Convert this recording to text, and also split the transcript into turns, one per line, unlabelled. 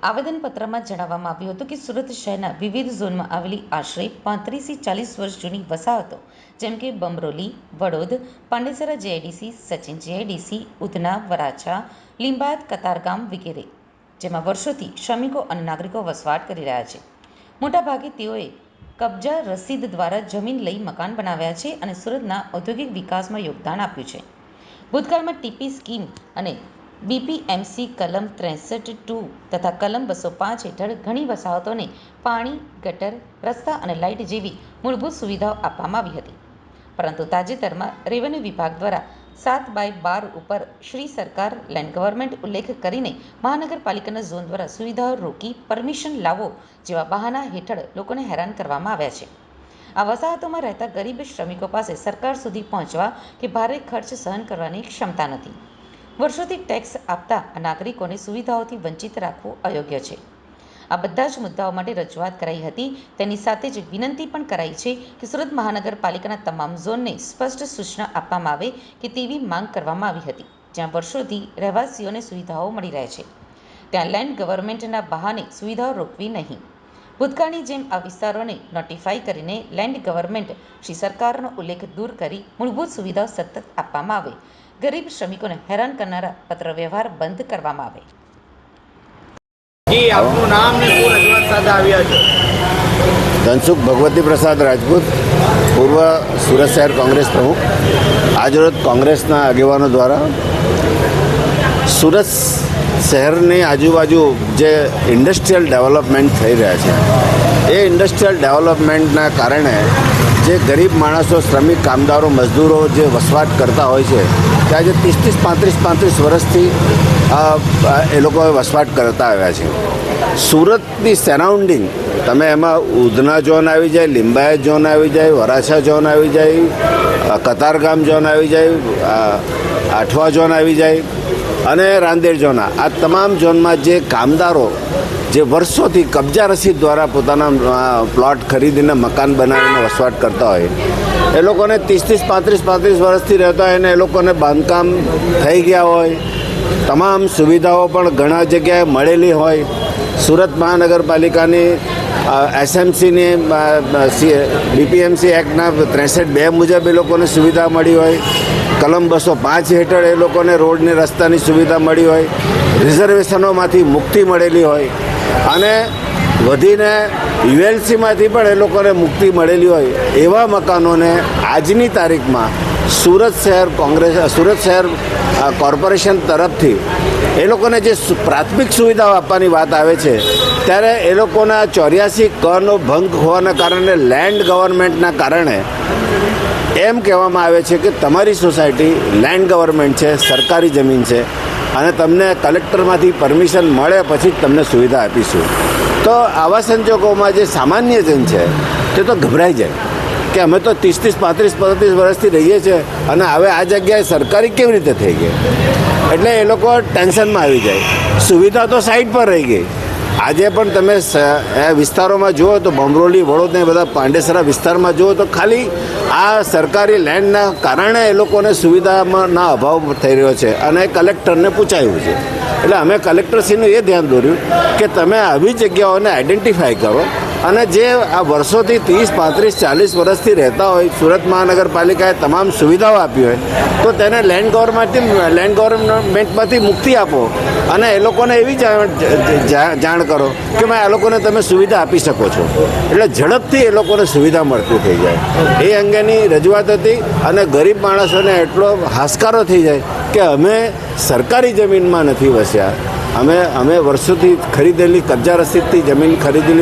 આવેદનપત્રમાં જણાવવામાં આવ્યું હતું કે સુરત શહેરના વિવિધ ઝોનમાં આવેલી આશરે 35 થી 40 વર્ષ જૂની વસાહતો જેમ કે બમરોલી, વડોદ, પાંડેસરા જીઆઈડીસી, સચિન જીઆઈડીસી, ઉધના, વરાછા, લીંબાયત, કતારગામ વગેરે જેમાં વર્ષોથી શ્રમિકો અને નાગરિકો વસવાટ કરી રહ્યા છે. મોટાભાગે તેઓએ કબજા રસીદ દ્વારા જમીન લઈ મકાન બનાવ્યા છે અને સુરતના ઔદ્યોગિક વિકાસમાં યોગદાન આપ્યું છે. ભૂતકાળમાં ટીપી સ્કીમ અને બીપીએમસી કલમ 63(2) તથા કલમ 205 હેઠળ ઘણી વસાહતોને પાણી, ગટર, રસ્તા અને લાઇટ જેવી મૂળભૂત સુવિધાઓ આપવામાં આવી હતી. પરંતુ તાજેતરમાં રેવન્યુ વિભાગ દ્વારા 7/12 ઉપર શ્રી સરકાર લેન્ડ ગવર્મેન્ટ ઉલ્લેખ કરીને મહાનગરપાલિકાના ઝોન દ્વારા સુવિધાઓ રોકી પરમિશન લાવો જેવા બહાના હેઠળ લોકોને હેરાન કરવામાં આવ્યા છે. આ વસાહતોમાં રહેતા ગરીબ શ્રમિકો પાસે સરકાર સુધી પહોંચવા કે ભારે ખર્ચ સહન કરવાની ક્ષમતા નથી. વર્ષોથી ટેક્સ આપતા આ નાગરિકોને સુવિધાઓથી વંચિત રાખવું અયોગ્ય છે. આ બધા જ મુદ્દાઓ માટે રજૂઆત કરાઈ હતી. તેની સાથે જ વિનંતી પણ કરાઈ છે કે સુરત મહાનગરપાલિકાના તમામ ઝોનને સ્પષ્ટ સૂચના આપવામાં આવે કે તેવી માંગ કરવામાં આવી હતી. જ્યાં વર્ષોથી રહેવાસીઓને સુવિધાઓ મળી રહે છે ત્યાં લેન્ડ ગવર્મેન્ટના બહાને સુવિધાઓ રોકવી નહીં. ભૂતકાળની જેમ આ વિસ્તારોને નોટિફાઈ કરીને લેન્ડ ગવર્મેન્ટ શ્રી સરકારનો ઉલ્લેખ દૂર કરી મૂળભૂત સુવિધાઓ સતત આપવામાં આવે. ગરીબ શ્રમિકોને હેરાન કરનારા પત્ર વ્યવહાર બંધ કરવામાં આવે.
આપનું નામ ને શું રજૂઆત સાથે આવ્યા છો?
ધનસુખ ભગવતી પ્રસાદ રાજપૂત, પૂર્વ સુરત શહેર કોંગ્રેસ પ્રમુખ. આજરોજ કોંગ્રેસના આગેવાનો દ્વારા સુરત શહેરની આજુબાજુ જે ઇન્ડસ્ટ્રીયલ ડેવલપમેન્ટ થઈ રહ્યા છે એ ઇન્ડસ્ટ્રીયલ ડેવલપમેન્ટના કારણે જે ગરીબ માણસો, શ્રમિક કામદારો, મજદૂરો જે વસવાટ કરતા હોય છે તે આજે 30-35 વર્ષથી એ લોકો વસવાટ કરતા આવ્યા છે. સુરતની સરાઉન્ડિંગ તમે એમાં ઉધના ઝોન આવી જાય, લીંબાયત ઝોન આવી જાય, વરાછા ઝોન આવી જાય, કતારગામ ઝોન આવી જાય, આઠવા ઝોન આવી જાય અને રાંદેર ઝોન, આ તમામ ઝોનમાં જે કામદારો જે વર્ષોથી કબજા રસીદ દ્વારા પોતાના પ્લોટ ખરીદીને મકાન બનાવીને વસવાટ કરતા હોય એ લોકોને 30-35 વર્ષથી રહેતા હોય અને એ લોકોને બાંધકામ થઈ ગયા હોય, તમામ સુવિધાઓ પણ ઘણા જગ્યાએ મળેલી હોય. સુરત મહાનગરપાલિકાની એસએમસીની બીપીએમસી એક્ટના 63(2) મુજબ એ લોકોને સુવિધા મળી હોય, કલમ 205 હેઠળ એ લોકોને રોડની રસ્તાની સુવિધા મળી હોય, રિઝર્વેશનોમાંથી મુક્તિ મળેલી હોય અને વધીને યુએલસીમાંથી પણ એ લોકોને મુક્તિ મળેલી હોય એવા મકાનોને આજની તારીખમાં સુરત શહેર કોર્પોરેશન તરફથી એ લોકોને જે પ્રાથમિક સુવિધાઓ આપવાની વાત આવે છે ત્યારે એ લોકોના 84 નો ભંગ હોવાના કારણે લેન્ડ ગવર્મેન્ટના કારણે એમ કહેવામાં આવે છે કે તમારી સોસાયટી લેન્ડ ગવર્મેન્ટ છે, સરકારી જમીન છે અને તમને કલેક્ટરમાંથી પરમિશન મળે પછી જ તમને સુવિધા આપીશું. તો આવા સંજોગોમાં જે સામાન્ય જન છે તે તો ગભરાઈ જાય કે અમે તો 30-35 વર્ષથી રહીએ છીએ અને હવે આ જગ્યાએ સરકારી કેવી રીતે થઈ ગઈ, એટલે એ લોકો ટેન્શનમાં આવી જાય. સુવિધા તો સાઈડ પર રહી ગઈ. આજે પણ તમે વિસ્તારોમાં જુઓ તો બમરોલી, વડોદ ને બધા પાંડેસરા વિસ્તારમાં જુઓ તો ખાલી આ સરકારી લેન્ડના કારણે એ લોકોને સુવિધાના અભાવ થઈ રહ્યો છે અને કલેક્ટરને પૂછાયું છે. એટલે અમે કલેક્ટરશ્રીનું એ ધ્યાન દોર્યું કે તમે આવી જગ્યાઓને આઈડેન્ટિફાઈ કરો અને જે આ વર્ષોથી 30-35-40 વર્ષથી રહેતા હોય, સુરત મહાનગરપાલિકાએ તમામ સુવિધાઓ આપી હોય તો તેને લેન્ડ ગવર્મેન્ટમાંથી મુક્તિ આપો અને એ લોકોને એવી જાણ કરો કે મેં આ લોકોને તમે સુવિધા આપી શકો છો, એટલે ઝડપથી એ લોકોને સુવિધા મળતી થઈ જાય. એ અંગેની રજૂઆત હતી અને ગરીબ માણસોને એટલો હાશકારો થઈ જાય કે અમે સરકારી જમીનમાં નથી વસ્યા, અમે વર્ષોથી ખરીદેલી કબજા રસીદથી જમીન ખરીદેલી